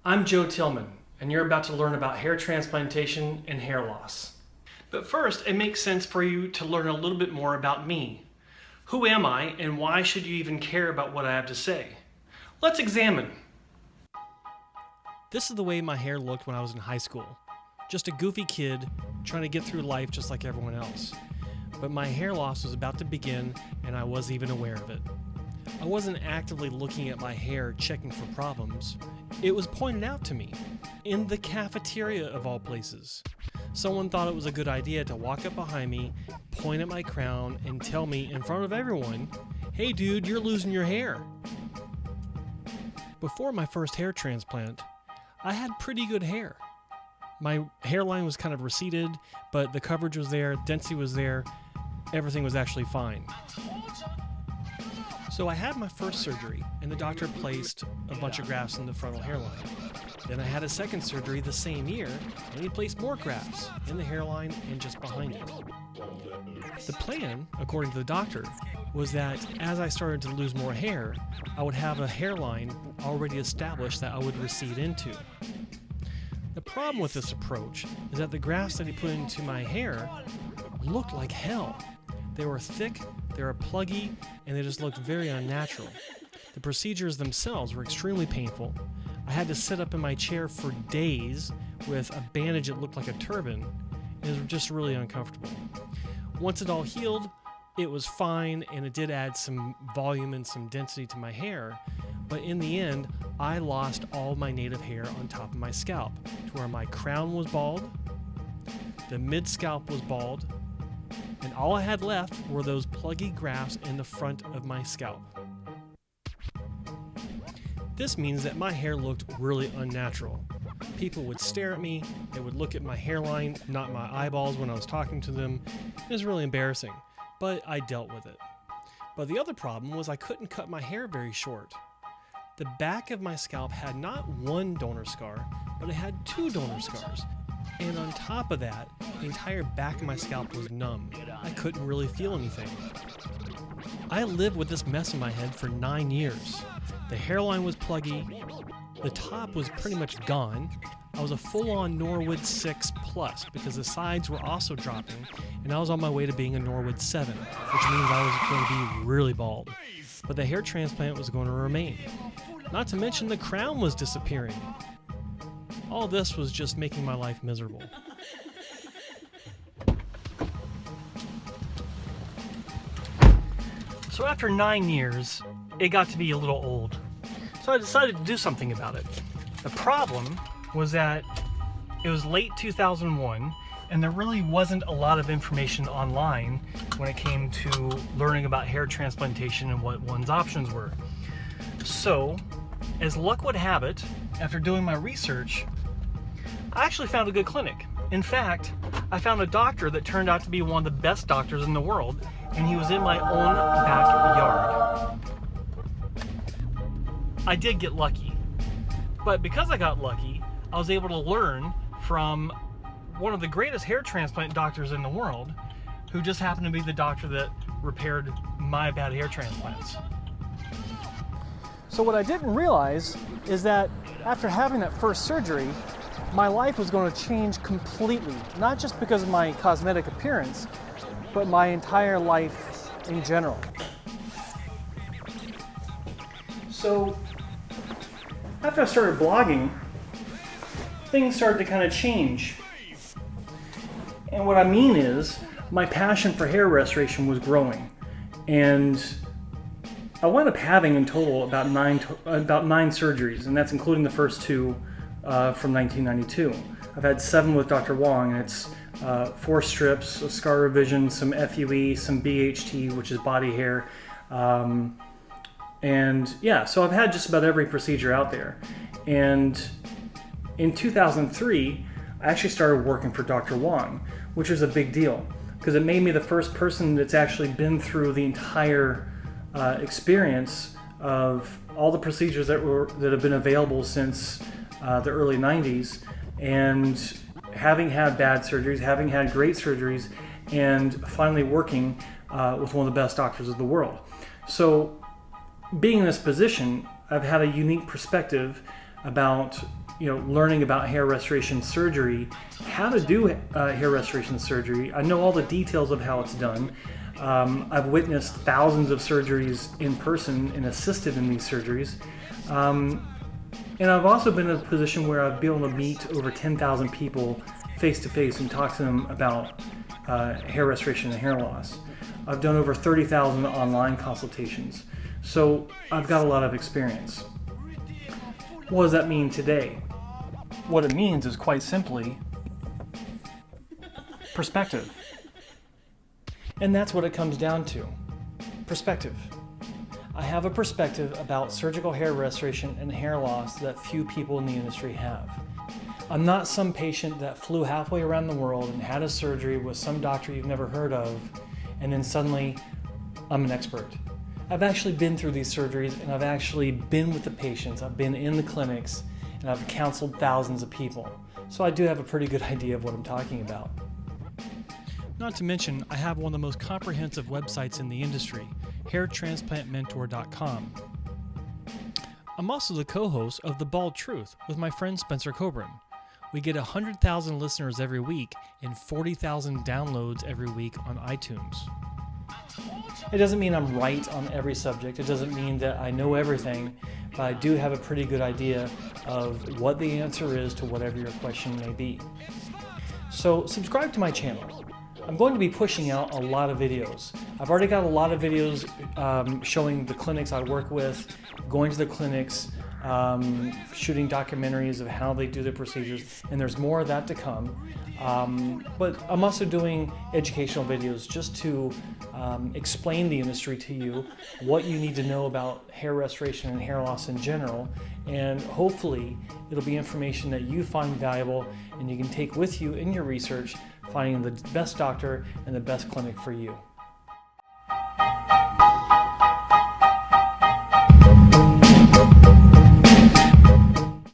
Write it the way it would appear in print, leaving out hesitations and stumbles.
I'm Joe Tillman, and you're about to learn about hair transplantation and hair loss. But first, it makes sense for you to learn a little bit more about me. Who am I, and why should you even care about what I have to say? Let's examine. This is the way my hair looked when I was in high school. Just a goofy kid trying to get through life just like everyone else. But my hair loss was about to begin, and I wasn't even aware of it. I wasn't actively looking at my hair checking for problems. It was pointed out to me, in the cafeteria of all places. Someone thought it was a good idea to walk up behind me, point at my crown, and tell me in front of everyone, "Hey dude, you're losing your hair." Before my first hair transplant, I had pretty good hair. My hairline was kind of receded, but the coverage was there, density was there, everything was actually fine. So I had my first surgery, and the doctor placed a bunch of grafts in the frontal hairline. Then I had a second surgery the same year, and he placed more grafts in the hairline and just behind it. The plan, according to the doctor, was that as I started to lose more hair, I would have a hairline already established that I would recede into. The problem with this approach is that the grafts that he put into my hair looked like hell. They were thick, they were pluggy, and they just looked very unnatural. The procedures themselves were extremely painful. I had to sit up in my chair for days with a bandage that looked like a turban, and it was just really uncomfortable. Once it all healed, it was fine, and it did add some volume and some density to my hair, but in the end, I lost all my native hair on top of my scalp, to where my crown was bald, the mid-scalp was bald, and all I had left were those pluggy grafts in the front of my scalp. This means that my hair looked really unnatural. People would stare at me, they would look at my hairline, not my eyeballs when I was talking to them. It was really embarrassing, but I dealt with it. But the other problem was I couldn't cut my hair very short. The back of my scalp had not one donor scar, but it had two donor scars. And on top of that, the entire back of my scalp was numb. I couldn't really feel anything. I lived with this mess in my head for 9 years. The hairline was pluggy, the top was pretty much gone. I was a full-on Norwood 6 plus because the sides were also dropping, and I was on my way to being a Norwood 7, which means I was going to be really bald. But the hair transplant was going to remain. Not to mention the crown was disappearing. All this was just making my life miserable. So after 9 years, it got to be a little old. So I decided to do something about it. The problem was that it was late 2001, and there really wasn't a lot of information online when it came to learning about hair transplantation and what one's options were. So, as luck would have it, after doing my research, I actually found a good clinic. In fact, I found a doctor that turned out to be one of the best doctors in the world, and he was in my own backyard. I did get lucky, but because I got lucky, I was able to learn from one of the greatest hair transplant doctors in the world, who just happened to be the doctor that repaired my bad hair transplants. So what I didn't realize is that after having that first surgery, my life was going to change completely, not just because of my cosmetic appearance, but my entire life in general. So, after I started blogging, things started to kind of change. And what I mean is, my passion for hair restoration was growing. And I wound up having in total about nine surgeries, and that's including the first two from 1992. I've had 7 with Dr. Wong, and it's 4 strips, a scar revision, some FUE, some BHT, which is body hair, and yeah, so I've had just about every procedure out there. And in 2003, I actually started working for Dr. Wong, which was a big deal because it made me the first person that's actually been through the entire experience of all the procedures that have been available since the early 90s, and having had bad surgeries, having had great surgeries, and finally working with one of the best doctors of the world. So being in this position, I've had a unique perspective about learning about hair restoration surgery, how to do hair restoration surgery. I know all the details of how it's done. I've witnessed thousands of surgeries in person and assisted in these surgeries. And I've also been in a position where I've been able to meet over 10,000 people face to face and talk to them about hair restoration and hair loss. I've done over 30,000 online consultations. So I've got a lot of experience. What does that mean today? What it means is quite simply perspective. And that's what it comes down to. Perspective. I have a perspective about surgical hair restoration and hair loss that few people in the industry have. I'm not some patient that flew halfway around the world and had a surgery with some doctor you've never heard of, and then suddenly I'm an expert. I've actually been through these surgeries, and I've actually been with the patients. I've been in the clinics, and I've counseled thousands of people. So I do have a pretty good idea of what I'm talking about. Not to mention, I have one of the most comprehensive websites in the industry, hairtransplantmentor.com. I'm also the co-host of The Bald Truth with my friend Spencer Coburn. We get 100,000 listeners every week and 40,000 downloads every week on iTunes. It doesn't mean I'm right on every subject. It doesn't mean that I know everything, but I do have a pretty good idea of what the answer is to whatever your question may be. So subscribe to my channel. I'm going to be pushing out a lot of videos. I've already got a lot of videos showing the clinics I work with, going to the clinics, shooting documentaries of how they do the procedures, and there's more of that to come. But I'm also doing educational videos just to explain the industry to you, what you need to know about hair restoration and hair loss in general, and hopefully it'll be information that you find valuable and you can take with you in your research, finding the best doctor and the best clinic for you.